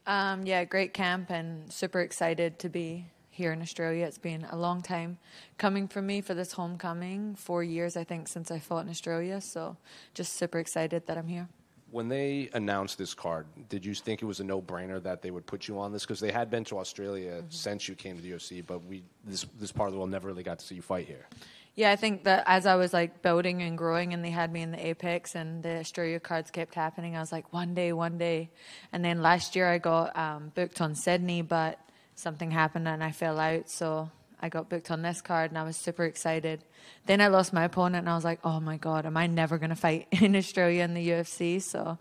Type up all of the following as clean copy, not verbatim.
Yeah, great camp and super excited to be here in Australia. It's been a long time coming for me for this homecoming, 4 years, I think, since I fought in Australia. So just super excited that I'm here. When they announced this card, did you think it was a no-brainer that they would put you on this? Because they had been to Australia since you came to the UFC, but this part of the world never really got to see you fight here. Yeah, I think that as I was like building and growing and they had me in the Apex and the Australia cards kept happening, I was like, one day. And then last year I got booked on Sydney, but something happened and I fell out. So I got booked on this card and I was super excited. Then I lost my opponent and I was like, oh my God, am I never going to fight in Australia in the UFC? So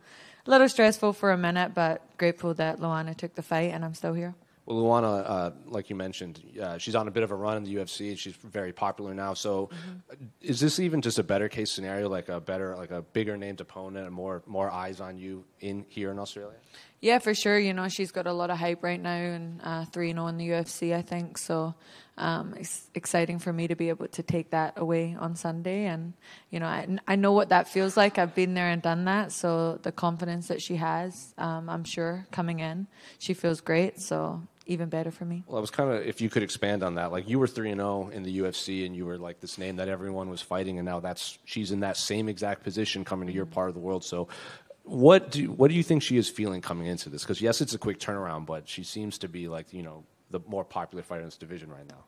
a little stressful for a minute, but grateful that Luana took the fight and I'm still here. Well, Luana, like you mentioned, she's on a bit of a run in the UFC, and she's very popular now. So, is this even just a better case scenario, like a bigger named opponent, and more eyes on you here in Australia? Yeah, for sure. You know, she's got a lot of hype right now, and 3-0 in the UFC, I think. So, it's exciting for me to be able to take that away on Sunday. And you know, I know what that feels like. I've been there and done that. So the confidence that she has, I'm sure coming in, she feels great. So even better for me. Well, I was kind of, if you could expand on that, like you were 3-0 in the UFC and you were like this name that everyone was fighting, and now she's in that same exact position coming to your part of the world. So what do you think she is feeling coming into this? Because yes, it's a quick turnaround, but she seems to be like, you know, the more popular fighter in this division right now.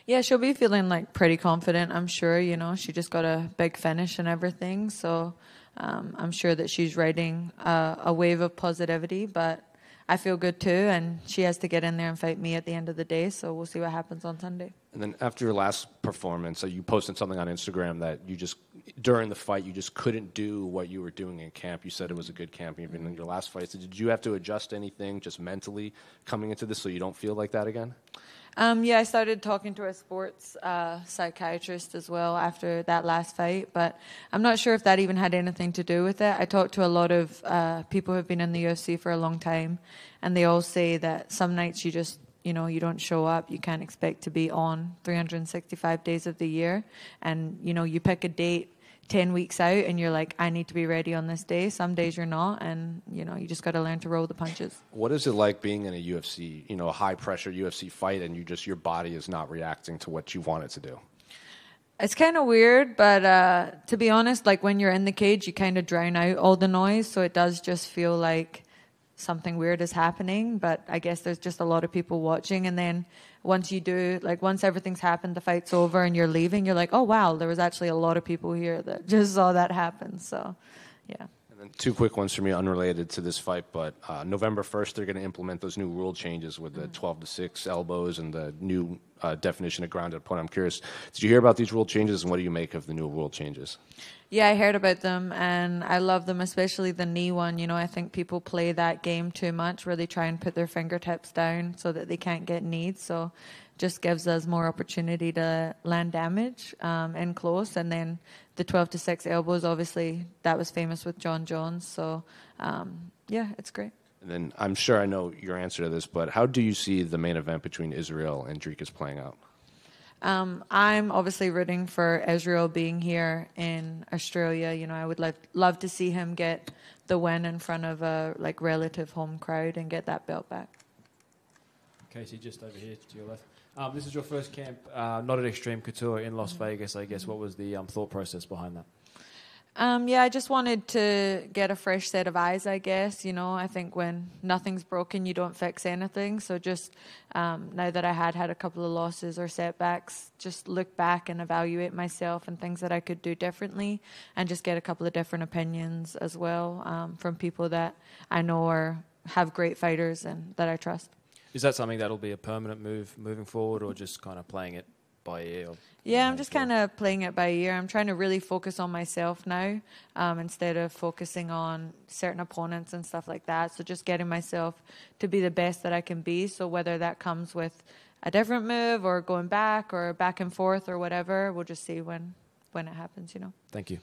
Yeah, she'll be feeling like pretty confident, I'm sure. You know, she just got a big finish and everything. So I'm sure that she's riding a wave of positivity, but I feel good too, and she has to get in there and fight me at the end of the day, so we'll see what happens on Sunday. And then after your last performance, you posted something on Instagram that you just, during the fight, you just couldn't do what you were doing in camp. You said it was a good camp even in your last fight. So did you have to adjust anything just mentally coming into this so you don't feel like that again? Yeah, I started talking to a sports psychiatrist as well after that last fight, but I'm not sure if that even had anything to do with it. I talked to a lot of people who have been in the UFC for a long time, and they all say that some nights you just, you know, you don't show up. You can't expect to be on 365 days of the year, and, you know, you pick a date 10 weeks out and you're like, I need to be ready on this day. Some days you're not, and you know, you just got to learn to roll the punches. What is it like being in a UFC, you know, a high pressure UFC fight, and your body is not reacting to what you want it to do? It's kind of weird, but to be honest, like when you're in the cage, you kind of drown out all the noise, so it does just feel like something weird is happening. But I guess there's just a lot of people watching, and then once everything's happened, the fight's over and you're leaving, you're like, oh wow, there was actually a lot of people here that just saw that happen. So yeah. And then two quick ones for me unrelated to this fight, but November 1st they're going to implement those new rule changes with the 12-6 elbows and the new definition of grounded opponent. I'm curious, did you hear about these rule changes, and what do you make of the new rule changes? Yeah, I heard about them, and I love them, especially the knee one. You know, I think people play that game too much where they try and put their fingertips down so that they can't get kneed. So just gives us more opportunity to land damage in close. And then the 12-6 elbows, obviously, that was famous with John Jones. So, yeah, it's great. And then I'm sure I know your answer to this, but how do you see the main event between Israel and Dricus playing out? I'm obviously rooting for Israel being here in Australia. You know, I would love to see him get the win in front of a relative home crowd and get that belt back. Casey, just over here to your left. This is your first camp, not at Xtreme Couture in Las Vegas, I guess. What was the thought process behind that? Yeah, I just wanted to get a fresh set of eyes, I guess. You know, I think when nothing's broken, you don't fix anything. So just now that I had a couple of losses or setbacks, just look back and evaluate myself and things that I could do differently, and just get a couple of different opinions as well from people that I know have great fighters and that I trust. Is that something that'll be a permanent move moving forward, or just kind of playing it by ear? Yeah, I'm just kind of playing it by ear. I'm trying to really focus on myself now instead of focusing on certain opponents and stuff like that. So just getting myself to be the best that I can be. So whether that comes with a different move or going back or back and forth or whatever, we'll just see when it happens, you know. Thank you.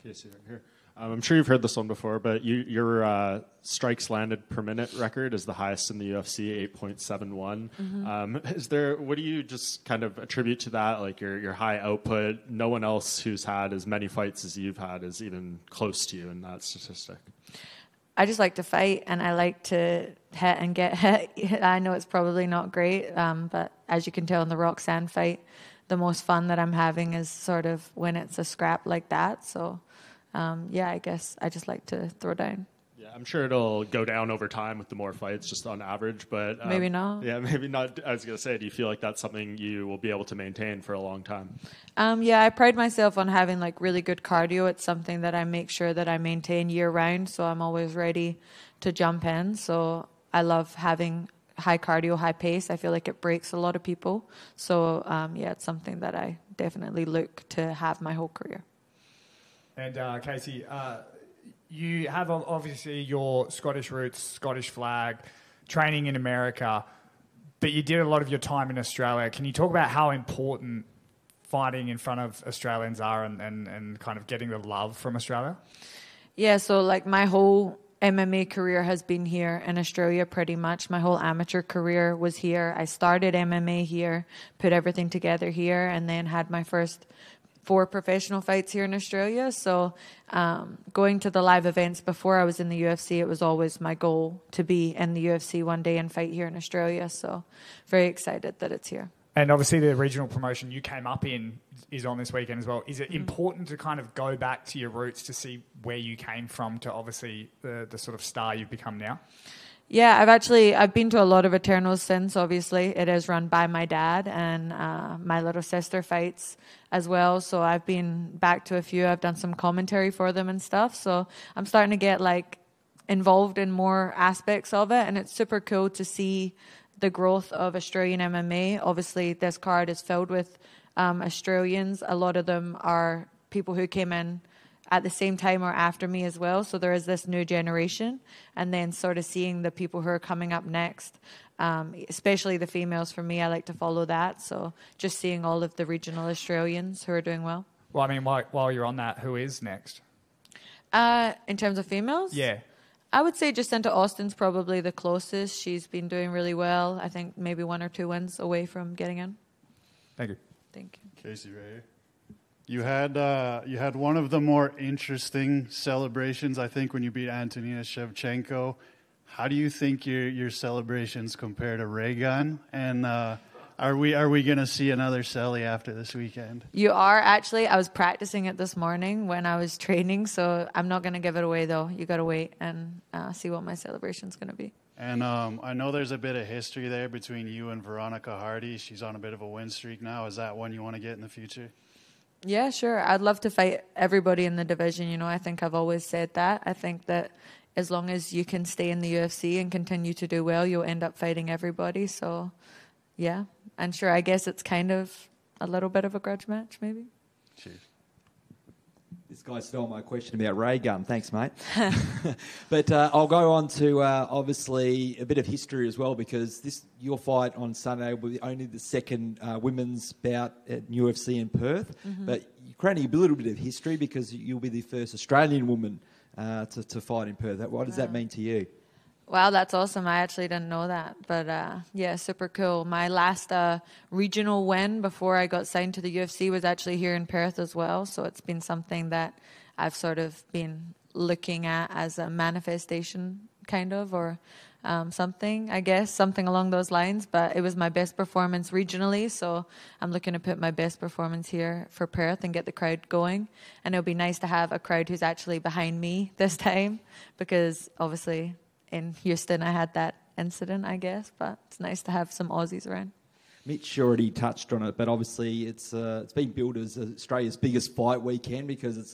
Casey, right here. I'm sure you've heard this one before, but your strikes landed per minute record is the highest in the UFC, 8.71. Mm-hmm. What do you just kind of attribute to that? Like your high output, no one else who's had as many fights as you've had is even close to you in that statistic. I just like to fight, and I like to hit and get hit. I know it's probably not great, but as you can tell in the Roxanne fight, the most fun that I'm having is sort of when it's a scrap like that. So, I guess I just like to throw down. Yeah, I'm sure it'll go down over time with the more fights, just on average. But Maybe not. Yeah, maybe not. I was going to say, do you feel like that's something you will be able to maintain for a long time? I pride myself on having like really good cardio. It's something that I make sure that I maintain year round, so I'm always ready to jump in. So I love having high cardio, high pace. I feel like it breaks a lot of people. So it's something that I definitely look to have my whole career. And Casey, you have obviously your Scottish roots, Scottish flag, training in America, but you did a lot of your time in Australia. Can you talk about how important fighting in front of Australians are and kind of getting the love from Australia? Yeah, so like my whole MMA career has been here in Australia pretty much. My whole amateur career was here. I started MMA here, put everything together here, and then had my first 4 professional fights here in Australia. So going to the live events before I was in the UFC, it was always my goal to be in the UFC one day and fight here in Australia. So very excited that it's here. And obviously the regional promotion you came up in is on this weekend as well. Is it important to kind of go back to your roots to see where you came from to obviously the sort of star you've become now? Yeah, I've been to a lot of Eternals since, obviously. It is run by my dad, and my little sister fights as well. So I've been back to a few. I've done some commentary for them and stuff. So I'm starting to get like involved in more aspects of it, and it's super cool to see the growth of Australian MMA. Obviously, this card is filled with Australians. A lot of them are people who came in at the same time or after me as well. So there is this new generation, and then sort of seeing the people who are coming up next, especially the females. For me, I like to follow that. So just seeing all of the regional Australians who are doing well. Well, I mean, while you're on that, who is next? In terms of females? Yeah. I would say Jacinta Austin's probably the closest. She's been doing really well. I think maybe 1 or 2 wins away from getting in. Thank you. Thank you. Casey, right here. You had one of the more interesting celebrations, I think, when you beat Antonina Shevchenko. How do you think your celebrations compare to Reagan? And are we going to see another celly after this weekend? You are, actually. I was practicing it this morning when I was training, so I'm not going to give it away, though. You got to wait and see what my celebration's going to be. And I know there's a bit of history there between you and Veronica Hardy. She's on a bit of a win streak now. Is that one you want to get in the future? Yeah, sure. I'd love to fight everybody in the division. You know, I think I've always said that. I think that as long as you can stay in the UFC and continue to do well, you'll end up fighting everybody. So, yeah. And sure, I guess it's kind of a little bit of a grudge match, maybe. Cheers. This guy stole my question about ray gun. Thanks, mate. But I'll go on to obviously a bit of history as well, because your fight on Sunday will be only the second women's bout at UFC in Perth. Mm-hmm. But you're creating a little bit of history because you'll be the first Australian woman to fight in Perth. What does that mean to you? Wow, that's awesome. I actually didn't know that. But, yeah, super cool. My last regional win before I got signed to the UFC was actually here in Perth as well. So it's been something that I've sort of been looking at as a manifestation kind of, or something, I guess, something along those lines. But it was my best performance regionally. So I'm looking to put my best performance here for Perth and get the crowd going. And it'll be nice to have a crowd who's actually behind me this time, because obviously in Houston, I had that incident, I guess, but it's nice to have some Aussies around. Mitch already touched on it, but obviously it's been billed as Australia's biggest fight weekend, because it's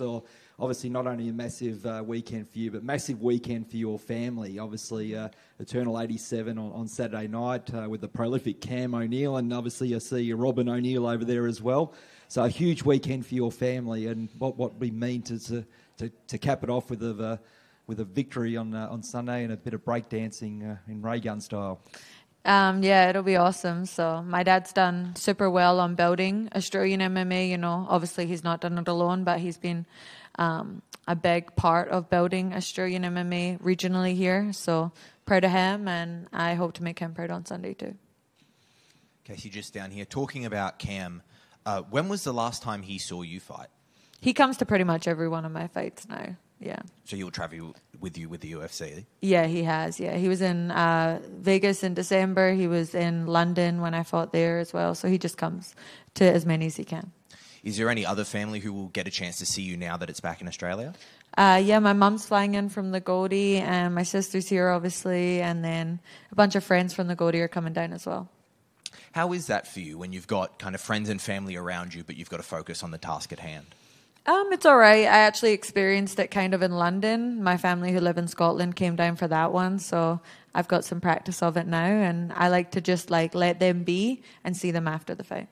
obviously not only a massive weekend for you, but massive weekend for your family. Obviously, Eternal 87 on Saturday night with the prolific Cam O'Neill, and obviously I see Robin O'Neill over there as well. So a huge weekend for your family, and what we mean to cap it off with a victory on Sunday and a bit of breakdancing in ray gun style. Yeah, it'll be awesome. So my dad's done super well on building Australian MMA. You know, obviously he's not done it alone, but he's been a big part of building Australian MMA regionally here. So proud of him, and I hope to make him proud on Sunday too. Casey, just down here, talking about Cam, when was the last time he saw you fight? He comes to pretty much every one of my fights now. Yeah. So he'll travel with you with the UFC? Yeah, he has. Yeah, he was in Vegas in December. He was in London when I fought there as well. So he just comes to as many as he can. Is there any other family who will get a chance to see you now that it's back in Australia? Yeah, my mum's flying in from the Goldie, and my sister's here, obviously, and then a bunch of friends from the Goldie are coming down as well. How is that for you when you've got kind of friends and family around you, but you've got to focus on the task at hand? It's all right. I actually experienced it kind of in London. My family who live in Scotland came down for that one, so I've got some practice of it now, and I like to just like let them be and see them after the fight.